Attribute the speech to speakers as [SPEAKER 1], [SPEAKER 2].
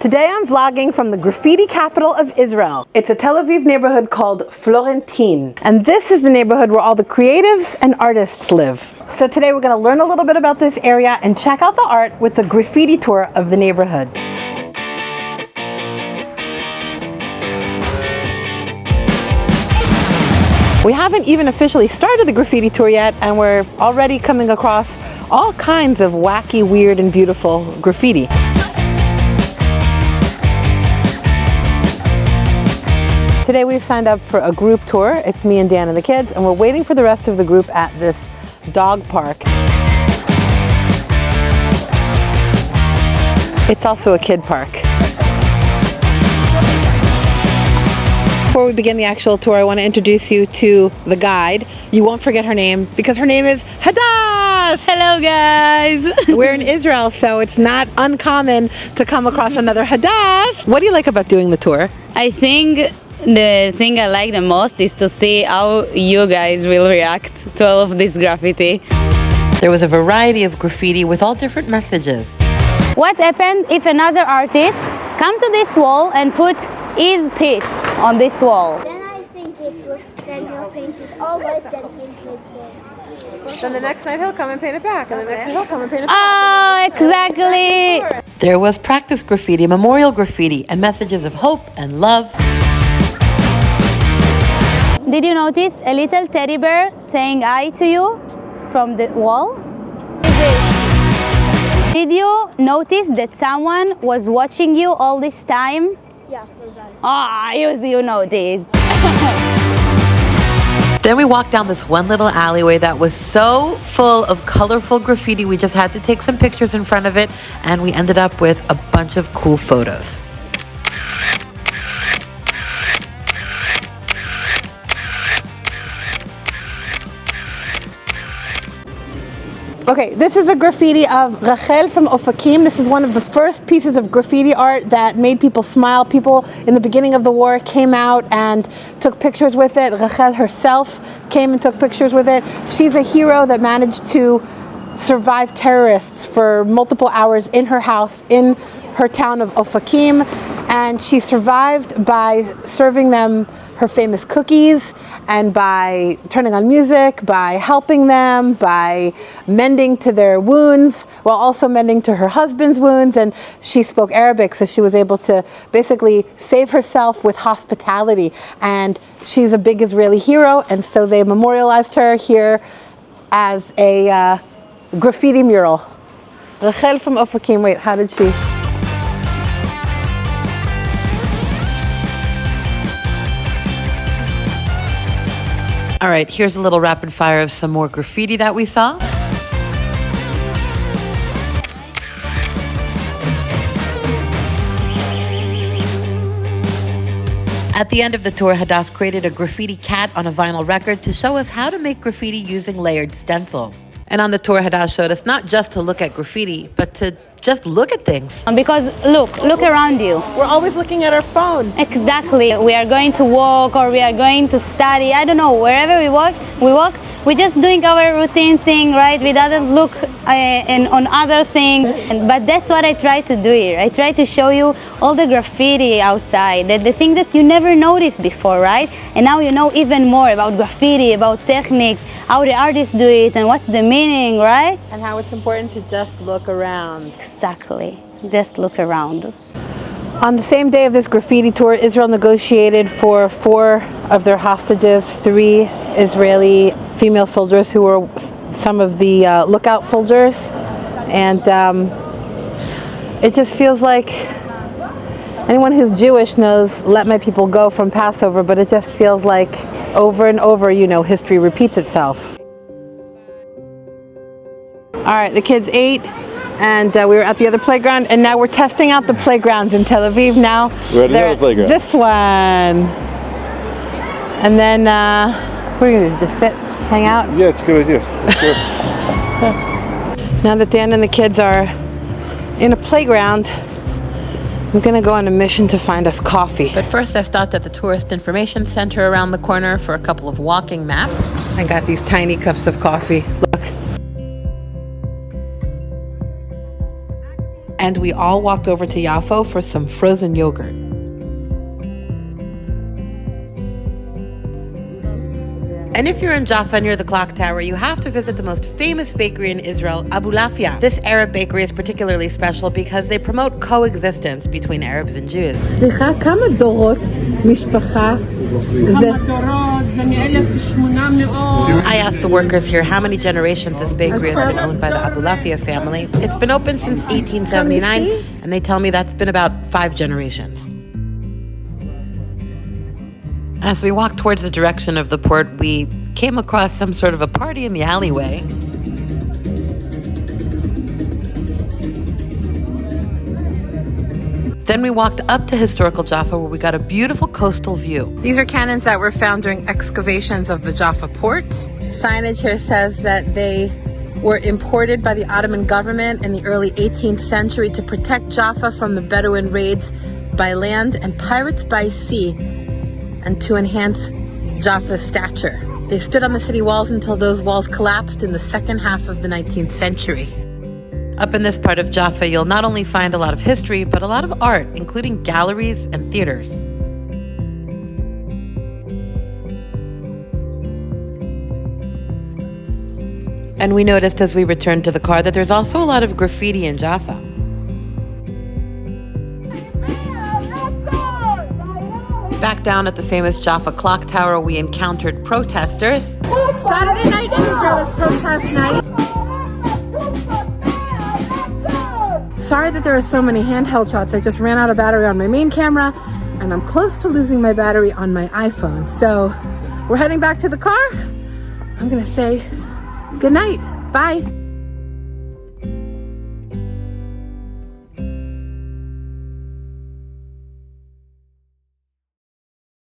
[SPEAKER 1] Today I'm vlogging from the graffiti capital of Israel. It's a Tel Aviv neighborhood called Florentine. And this is the neighborhood where all the creatives and artists live. So today we're going to learn a little bit about this area and check out the art with the graffiti tour of the neighborhood. We haven't even officially started the graffiti tour yet, and we're already coming across all kinds of wacky, weird, and beautiful graffiti. Today we've signed up for a group tour. It's me and Dan and the kids, and we're waiting for the rest of the group at this dog park. It's also a kid park. Before we begin the actual tour, I want to introduce you to the guide. You won't forget her name because her name is Hadass!
[SPEAKER 2] Hello guys!
[SPEAKER 1] We're in Israel, so it's not uncommon to come across another Hadass. What do you like about doing the tour?
[SPEAKER 2] I think the thing I like the most is to see how you guys will react to all of this graffiti.
[SPEAKER 3] There was a variety of graffiti with all different messages.
[SPEAKER 2] What happened if another artist come to this wall and put his piece on this wall?
[SPEAKER 4] Then I think it would, then he'll paint it always, then paint his game.
[SPEAKER 1] Then the next night he'll come and paint it back, and the next night he'll come and paint it back.
[SPEAKER 2] Oh, exactly!
[SPEAKER 3] There was practice graffiti, memorial graffiti, and messages of hope and love.
[SPEAKER 2] Did you notice a little teddy bear saying hi to you from the wall? Did you notice that someone was watching you all this time?
[SPEAKER 4] Yeah, those eyes.
[SPEAKER 2] Ah, you noticed.
[SPEAKER 3] Then we walked down this one little alleyway that was so full of colorful graffiti, we just had to take some pictures in front of it, and we ended up with a bunch of cool photos.
[SPEAKER 1] Okay, this is a graffiti of Rachel from Ofakim. This is one of the first pieces of graffiti art that made people smile. People in the beginning of the war came out and took pictures with it. Rachel herself came and took pictures with it. She's a hero that managed to survive terrorists for multiple hours in her house in her town of Ofakim, and she survived by serving them her famous cookies and by turning on music, by helping them, by mending to their wounds while also mending to her husband's wounds. And she spoke Arabic, so she was able to basically save herself with hospitality, and she's a big Israeli hero, and so they memorialized her here as a graffiti mural. Rachel from Ofakim. Wait, how did she?
[SPEAKER 3] All right, here's a little rapid fire of some more graffiti that we saw. At the end of the tour, Hadass created a graffiti cat on a vinyl record to show us how to make graffiti using layered stencils. And on the tour, Hadass showed us not just to look at graffiti, but to just look at things.
[SPEAKER 2] Because look around you.
[SPEAKER 1] We're always looking at our phone.
[SPEAKER 2] Exactly. We are going to walk or we are going to study. I don't know, wherever we walk, we're just doing our routine thing, right? We doesn't look on other things. But that's what I try to do here. I try to show you all the graffiti outside, the things that you never noticed before, right? And now you know even more about graffiti, about techniques, how the artists do it, and what's the meaning, right?
[SPEAKER 1] And how it's important to just look around.
[SPEAKER 2] Exactly. Just look around.
[SPEAKER 1] On the same day of this graffiti tour, Israel negotiated for 4 of their hostages, 3 Israeli female soldiers who were some of the lookout soldiers. And it just feels like anyone who's Jewish knows "Let my people go" from Passover, but it just feels like over and over, history repeats itself. All right, the kids ate. And we were at the other playground, and now we're testing out the playgrounds in Tel Aviv now.
[SPEAKER 5] We're at another playground.
[SPEAKER 1] This one. And then, what are you going to do, just sit, hang out?
[SPEAKER 5] Yeah, it's a good idea. Let's go.
[SPEAKER 1] Now that Dan and the kids are in a playground, I'm going to go on a mission to find us coffee.
[SPEAKER 3] But first I stopped at the Tourist Information Center around the corner for a couple of walking maps.
[SPEAKER 1] I got these tiny cups of coffee. Look.
[SPEAKER 3] And we all walked over to Yafo for some frozen yogurt. And if you're in Jaffa near the clock tower, you have to visit the most famous bakery in Israel, Aviv-Yafo. This Arab bakery is particularly special because they promote coexistence between Arabs and Jews.
[SPEAKER 1] סליחה, כמה דורות משפחה?
[SPEAKER 3] I asked the workers here how many generations this bakery has been owned by the Aviv-Yafo family. It's been open since 1879, and they tell me that's been about 5 generations. As we walked towards the direction of the port, we came across some sort of a party in the alleyway. Then we walked up to historical Jaffa, where we got a beautiful coastal view. These are cannons that were found during excavations of the Jaffa port. Signage here says that they were imported by the Ottoman government in the early 18th century to protect Jaffa from the Bedouin raids by land and pirates by sea, and to enhance Jaffa's stature. They stood on the city walls until those walls collapsed in the second half of the 19th century. Up in this part of Jaffa, you'll not only find a lot of history, but a lot of art, including galleries and theaters. And we noticed as we returned to the car that there's also a lot of graffiti in Jaffa. Back down at the famous Jaffa clock tower, we encountered protesters.
[SPEAKER 1] Saturday night in Israel is protest night. Sorry that there are so many handheld shots. I just ran out of battery on my main camera, and I'm close to losing my battery on my iPhone. So we're heading back to the car. I'm gonna say good night. Bye.